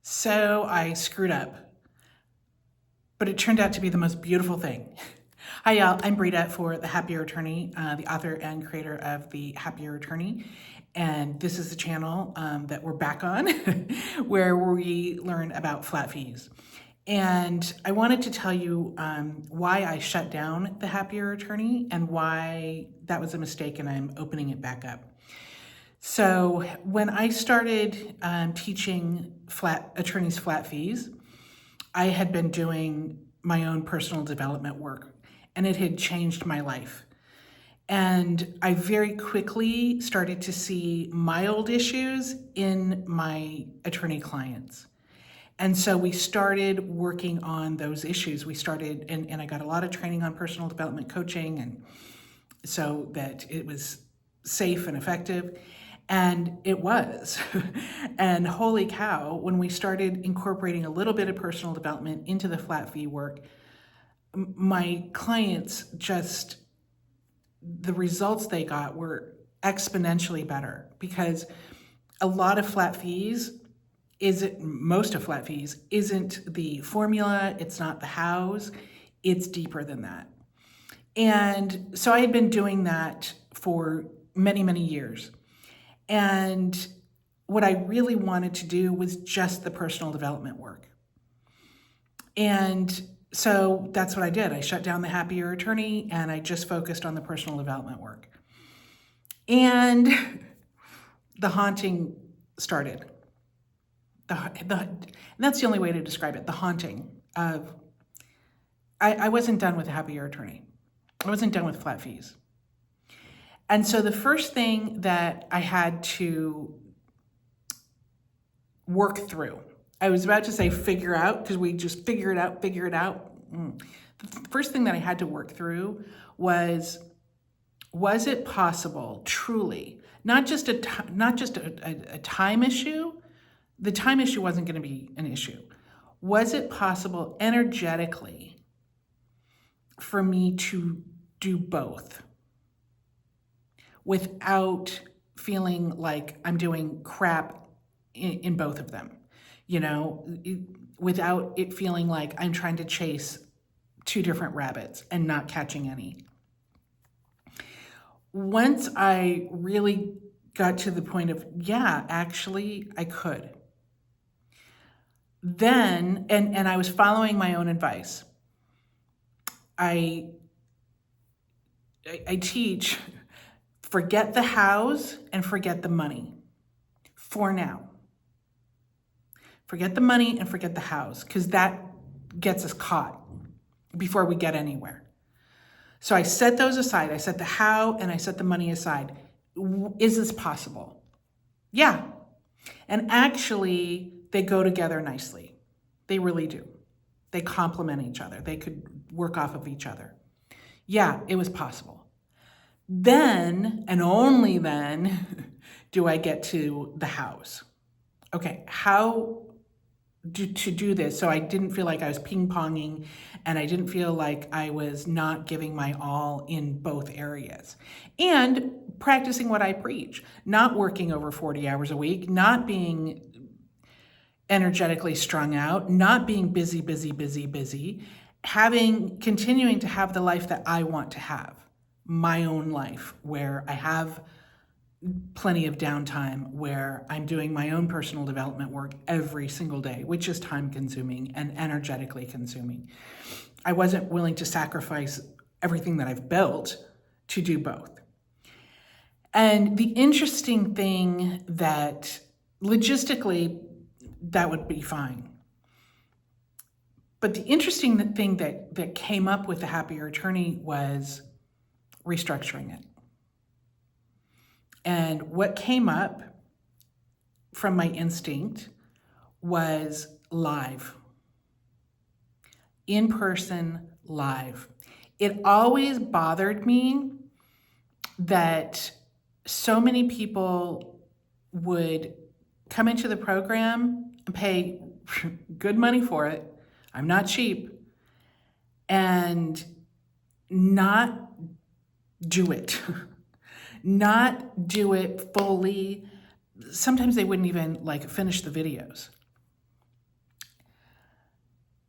So I screwed up, but it turned out to be the most beautiful thing. Hi, y'all. I'm Brita for The Happier Attorney, the author and creator of The Happier Attorney. And this is the channel that we're back on where we learn about flat fees. And I wanted to tell you why I shut down The Happier Attorney and why that was a mistake and I'm opening it back up. So when I started teaching attorneys flat fees, I had been doing my own personal development work and it had changed my life. And I very quickly started to see my old issues in my attorney clients. And so we started working on those issues. We started, and I got a lot of training on personal development coaching, and so that it was safe and effective. And it was. And holy cow, when we started incorporating a little bit of personal development into the flat fee work, my clients just, the results they got were exponentially better, because a lot of flat fees most of flat fees isn't the formula, it's not the hows, it's deeper than that. And so I had been doing that for many, many years. And what I really wanted to do was just the personal development work. And so that's what I did. I shut down The Happier Attorney and I just focused on the personal development work. And the haunting started. And that's the only way to describe it, the haunting of, I wasn't done with The Happier Attorney. I wasn't done with flat fees. And so the first thing that I had to work through, I was about to say figure out, because we just figure it out. The first thing that I had to work through was it possible, truly, not just a time issue? The time issue wasn't going to be an issue. Was it possible energetically for me to do both without feeling like I'm doing crap in both of them? You know, without it feeling like I'm trying to chase two different rabbits and not catching any. Once I really got to the point of, yeah, actually I could. Then, and I was following my own advice. I teach, forget the hows and forget the money for now. Forget the money and forget the hows, because that gets us caught before we get anywhere. So I set those aside. I set the how and I set the money aside. Is this possible? Yeah. And actually, they go together nicely. They really do. They complement each other. They could work off of each other. Yeah, it was possible. Then, and only then, do I get to the hows. Okay, how to do this so I didn't feel like I was ping-ponging and I didn't feel like I was not giving my all in both areas. And practicing what I preach, not working over 40 hours a week, not being energetically strung out, not being busy, continuing to have the life that I want to have, my own life, where I have plenty of downtime, where I'm doing my own personal development work every single day, which is time consuming and energetically consuming. I wasn't willing to sacrifice everything that I've built to do both. And the interesting thing that logistically, that would be fine. But the interesting thing that came up with The Happier Attorney was restructuring it. And what came up from my instinct was live. In person, live. It always bothered me that so many people would come into the program and pay good money for it. I'm not cheap. And not do it. Not do it fully. Sometimes they wouldn't even finish the videos.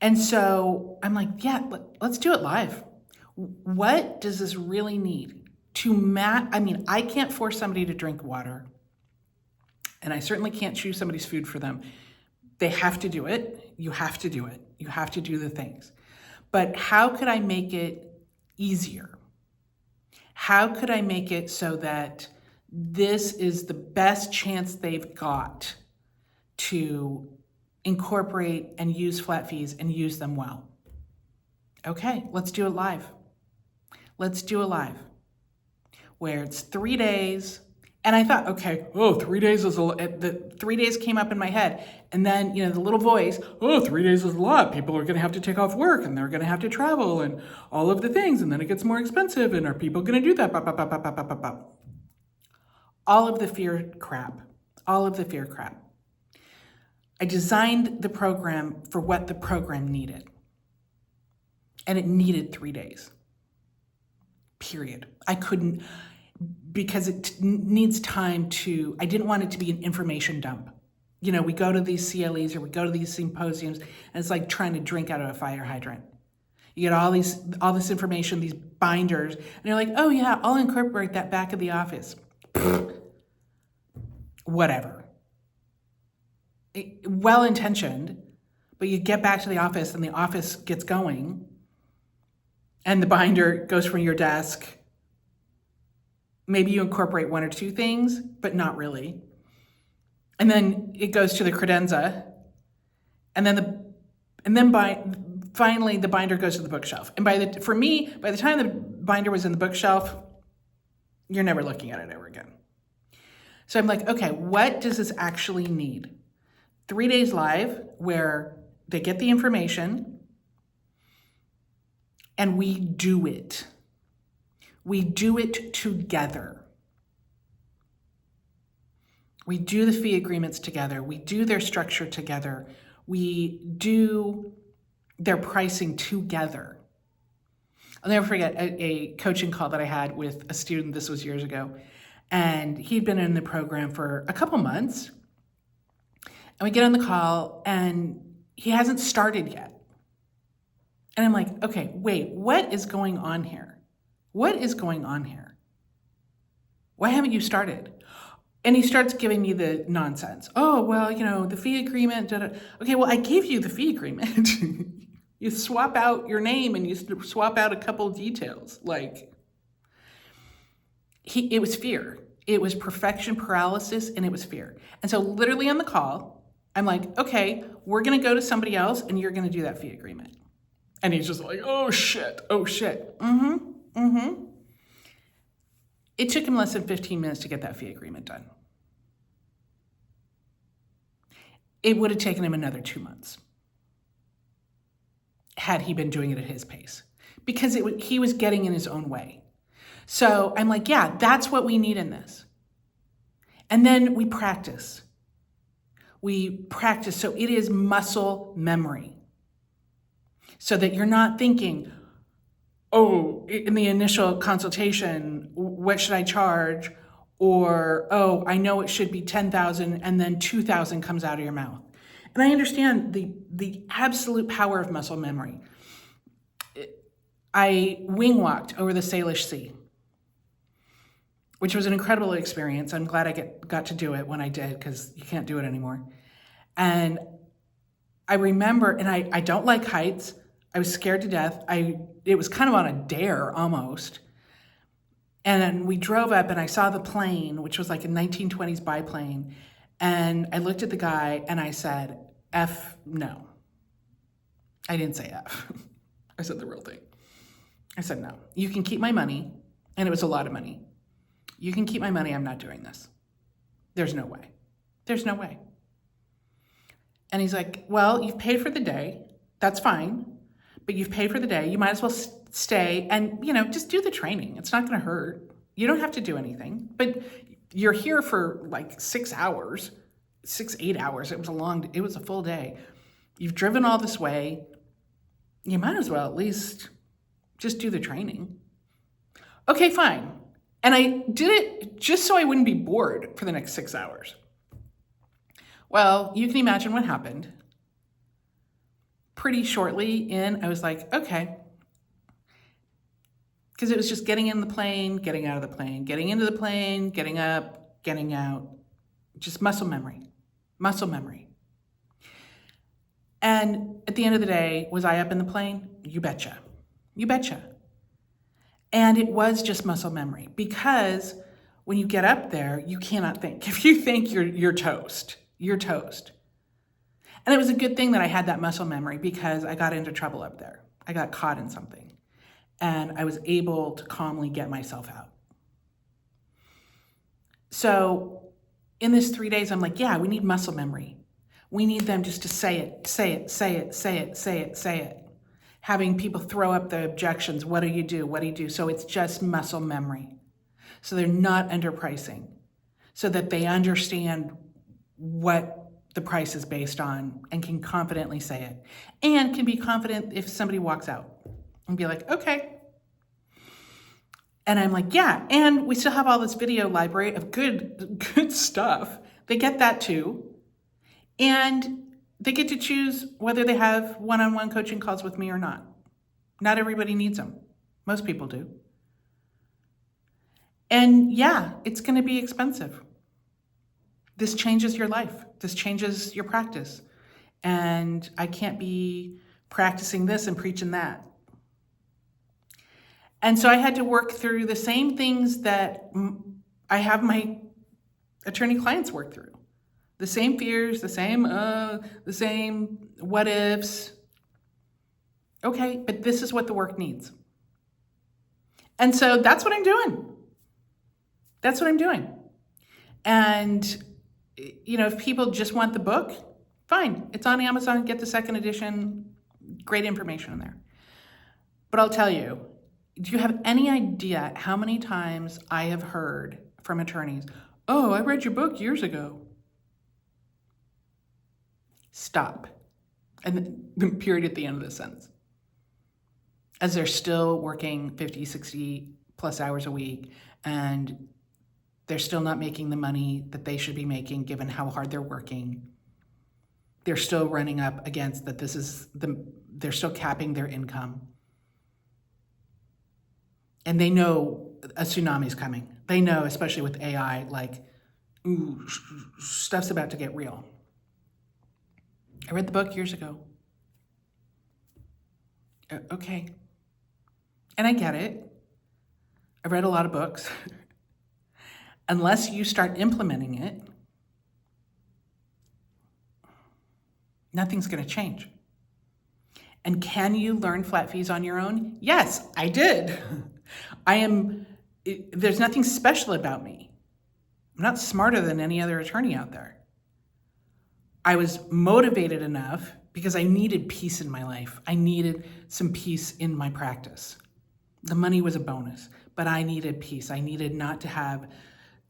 And so I'm like, yeah, let's do it live. What does this really need I mean, I can't force somebody to drink water, and I certainly can't choose somebody's food for them. They have to do it. You have to do it. You have to do the things. But how could I make it easier? How could I make it so that this is the best chance they've got to incorporate and use flat fees and use them well? Okay, let's do it live. Let's do it live, where it's 3 days. And I thought, okay, 3 days is the 3 days came up in my head. And then, the little voice, 3 days is a lot. People are going to have to take off work and they're going to have to travel and all of the things. And then it gets more expensive. And are people going to do that? All of the fear crap. I designed the program for what the program needed. And it needed 3 days. Period. I couldn't, because it needs time I didn't want it to be an information dump. We go to these CLEs or we go to these symposiums, and it's like trying to drink out of a fire hydrant. You get all this information, these binders, and you're like, oh yeah, I'll incorporate that back at the office. Whatever. Well-intentioned, but you get back to the office and the office gets going, and the binder goes from your desk. Maybe you incorporate one or two things, but not really. And then it goes to the credenza, and then finally the binder goes to the bookshelf. And by the time the binder was in the bookshelf, you're never looking at it ever again. So I'm like, okay, what does this actually need? 3 days live where they get the information and we do it. We do it together. We do the fee agreements together. We do their structure together. We do their pricing together. I'll never forget a coaching call that I had with a student. This was years ago. And he'd been in the program for a couple months. And we get on the call and he hasn't started yet. And I'm like, okay, wait, what is going on here? What is going on here? Why haven't you started? And he starts giving me the nonsense. Oh, well, the fee agreement. Okay, well, I gave you the fee agreement. You swap out your name and you swap out a couple of details. It was fear. It was perfection paralysis, and it was fear. And so literally on the call, I'm like, okay, we're going to go to somebody else and you're going to do that fee agreement. And he's just like, oh shit. It took him less than 15 minutes to get that fee agreement done. It would have taken him another 2 months had he been doing it at his pace, because he was getting in his own way. So I'm like, yeah, that's what we need in this. And then we practice. So it is muscle memory. So that you're not thinking, oh, in the initial consultation, what should I charge? Or, oh, I know it should be 10,000 and then 2,000 comes out of your mouth. And I understand the absolute power of muscle memory. I wing walked over the Salish Sea, which was an incredible experience. I'm glad I got to do it when I did, because you can't do it anymore. And I remember, and I don't like heights. I was scared to death. It was kind of on a dare almost. And then we drove up and I saw the plane, which was like a 1920s biplane. And I looked at the guy and I said, F no. I didn't say F. I said the real thing. I said, no, you can keep my money. And it was a lot of money. You can keep my money. I'm not doing this. There's no way. There's no way. And he's like, well, you've paid for the day. That's fine. But you've paid for the day. You might as well stay and, just do the training. It's not going to hurt. You don't have to do anything. But you're here for like 6 hours, 8 hours. It was a full day. You've driven all this way. You might as well at least just do the training. Okay, fine. And I did it just so I wouldn't be bored for the next 6 hours. Well, you can imagine what happened. pretty shortly in, I was like, okay. Because it was just getting in the plane, getting out of the plane, getting into the plane, getting up, getting out, just muscle memory, muscle memory. And at the end of the day, was I up in the plane? You betcha. You betcha. And it was just muscle memory, because when you get up there, you cannot think. If you think, you're toast. You're toast. And it was a good thing that I had that muscle memory, because I got into trouble up there. I got caught in something. And I was able to calmly get myself out. So in this 3 days, I'm like, yeah, we need muscle memory. We need them just to say it, say it, say it, say it, say it, say it. Having people throw up the objections. What do you do? What do you do? So it's just muscle memory. So they're not underpricing, so that they understand what the price is based on and can confidently say it, and can be confident if somebody walks out and be like, okay. And I'm like, yeah, and we still have all this video library of good stuff. They get that too. And they get to choose whether they have one-on-one coaching calls with me or not. Not everybody needs them. Most people do. And yeah, it's going to be expensive. This changes your life. This changes your practice. And I can't be practicing this and preaching that. And so I had to work through the same things that I have my attorney clients work through. The same fears, the same what ifs. Okay, but this is what the work needs. And so that's what I'm doing. That's what I'm doing. And, you know, if people just want the book, fine. It's on Amazon. Get the second edition. Great information in there. But I'll tell you, do you have any idea how many times I have heard from attorneys, oh, I read your book years ago. Stop. And the period at the end of the sentence. As they're still working 50, 60 plus hours a week, and they're still not making the money that they should be making given how hard they're working. They're still running up against that they're still capping their income. And they know a tsunami's coming. They know, especially with AI, like, ooh, stuff's about to get real. I read the book years ago. Okay. And I get it. I read a lot of books. Unless you start implementing it, nothing's going to change. And can you learn flat fees on your own? Yes, I did. There's nothing special about me. I'm not smarter than any other attorney out there. I was motivated enough because I needed peace in my life. I needed some peace in my practice. The money was a bonus, but I needed peace. I needed not to have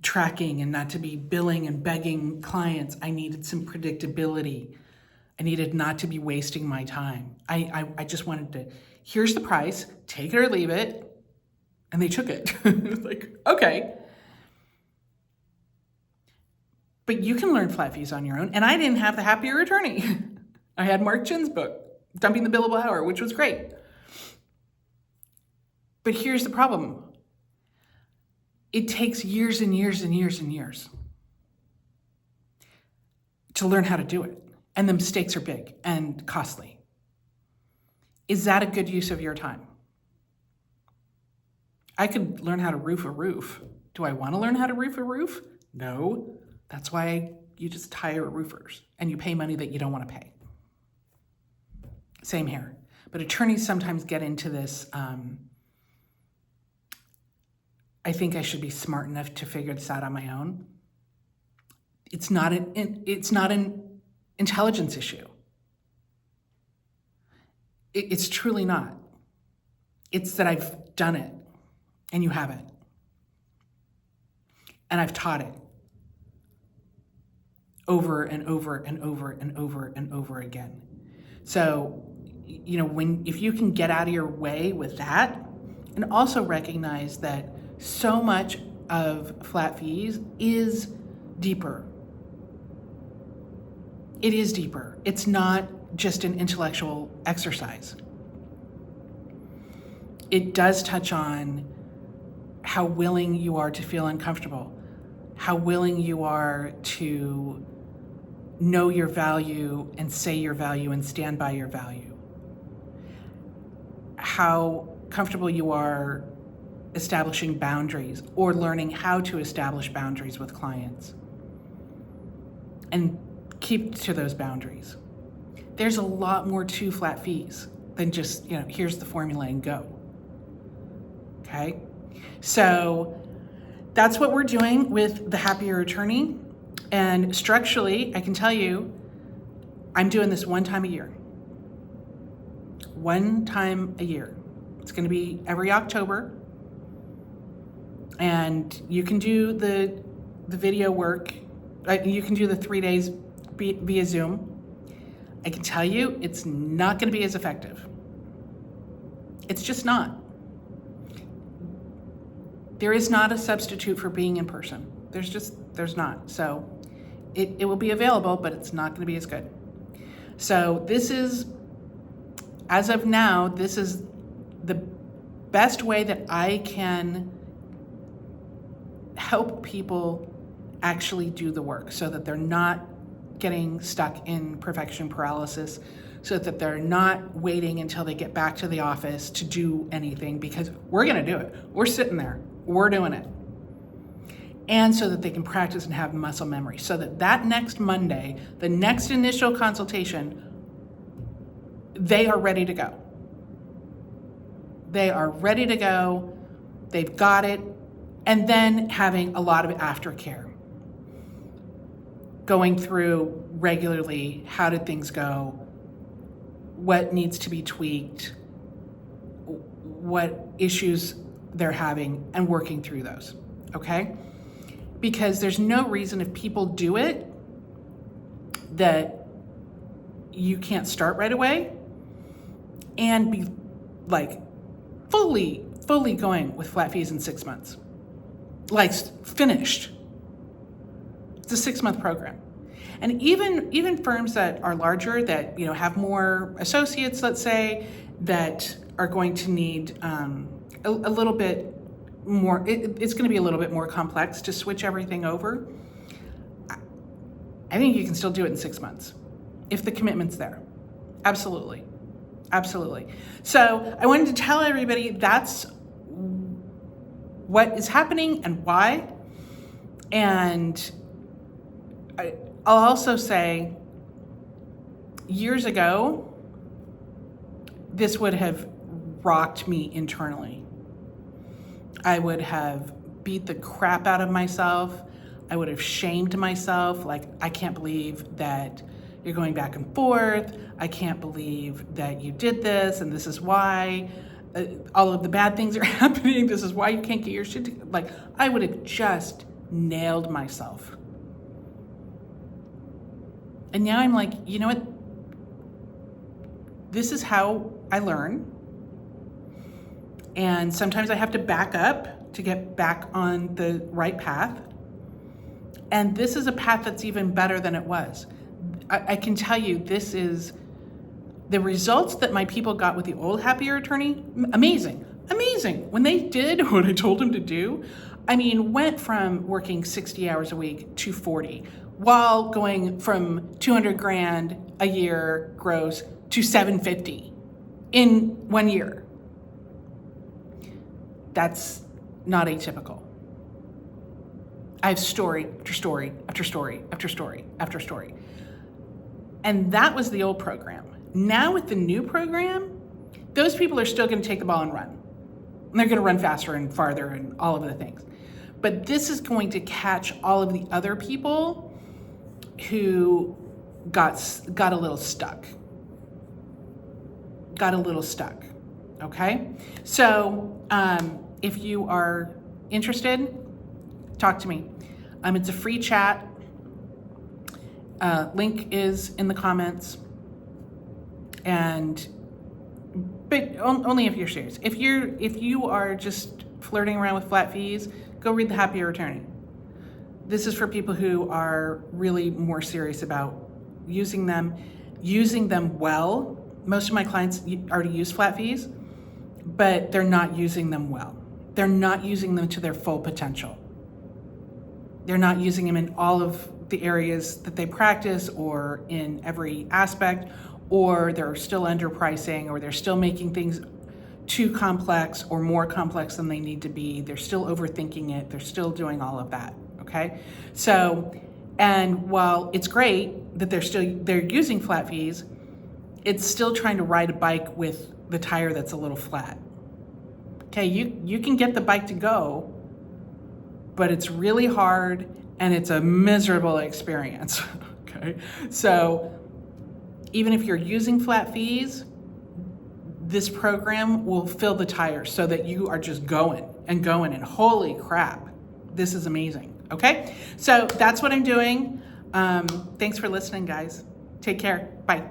tracking and not to be billing and begging clients. I needed some predictability. I needed not to be wasting my time. I just wanted to, here's the price, take it or leave it. And they took it. It was like, okay. But you can learn flat fees on your own. And I didn't have the Happier Attorney. I had Mark Chin's book, Dumping the Billable Hour, which was great. But here's the problem. It takes years and years and years and years to learn how to do it. And the mistakes are big and costly. Is that a good use of your time? I could learn how to roof a roof. Do I want to learn how to roof a roof? No. That's why you just hire roofers and you pay money that you don't want to pay. Same here. But attorneys sometimes get into this, I think I should be smart enough to figure this out on my own. It's not an intelligence issue. It's truly not. It's that I've done it and you haven't. And I've taught it over and over and over and over and over again. So, you know, if you can get out of your way with that, and also recognize that so much of flat fees is deeper. It is deeper. It's not just an intellectual exercise. It does touch on how willing you are to feel uncomfortable, how willing you are to know your value and say your value and stand by your value, how comfortable you are establishing boundaries or learning how to establish boundaries with clients and keep to those boundaries. There's a lot more to flat fees than just, here's the formula and go. Okay? So that's what we're doing with the Happier Attorney. And structurally, I can tell you, I'm doing this one time a year. One time a year. It's going to be every October. And you can do the video work. You can do the 3 days via Zoom. I can tell you, it's not going to be as effective. It's just not. There is not a substitute for being in person. There's not. So it will be available, but it's not going to be as good. So this is, as of now, this is the best way that I can help people actually do the work so that they're not getting stuck in perfection paralysis, so that they're not waiting until they get back to the office to do anything, because we're going to do it. We're sitting there. We're doing it. And so that they can practice and have muscle memory, so that next Monday, the next initial consultation, they are ready to go. They are ready to go. They've got it. And then having a lot of aftercare. Going through regularly, how did things go? What needs to be tweaked? What issues they're having, and working through those, okay? Because there's no reason, if people do it, that you can't start right away and be like fully going with flat fees in 6 months. Like finished. It's a 6-month program. And even firms that are larger, that have more associates, let's say, that are going to need a little bit more, it's going to be a little bit more complex to switch everything over. I think you can still do it in 6 months if the commitment's there. Absolutely. So I wanted to tell everybody that's what is happening and why. And I'll also say, years ago, this would have rocked me internally. I would have beat the crap out of myself. I would have shamed myself. Like, I can't believe that you're going back and forth. I can't believe that you did this, and this is why. All of the bad things are happening. This is why you can't get your shit together. Like, I would have just nailed myself. And now I'm like, you know what? This is how I learn. And sometimes I have to back up to get back on the right path. And this is a path that's even better than it was. I can tell you, this is the results that my people got with the old Happier Attorney. Amazing. When they did what I told them to do, went from working 60 hours a week to 40, while going from 200 grand a year gross to 750 in 1 year. That's not atypical. I have story after story after story after story after story. And that was the old program. Now with the new program, those people are still going to take the ball and run. And they're going to run faster and farther and all of the things. But this is going to catch all of the other people who got a little stuck. Okay? So if you are interested, talk to me. It's a free chat. Link is in the comments. But only if you're serious. If you are just flirting around with flat fees, go read The Happier Attorney. This is for people who are really more serious about using them. using them well. Most of my clients already use flat fees, but they're not using them well. They're not using them to their full potential. They're not using them in all of the areas that they practice or in every aspect, or they're still underpricing, or they're still making things too complex or more complex than they need to be. They're still overthinking it. They're still doing all of that, okay? So, and while it's great that they're using flat fees, it's still trying to ride a bike with the tire that's a little flat. Okay, you can get the bike to go, but it's really hard and it's a miserable experience, okay? So even if you're using flat fees, this program will fill the tires so that you are just going and holy crap, this is amazing, okay? So that's what I'm doing. Thanks for listening, guys. Take care, bye.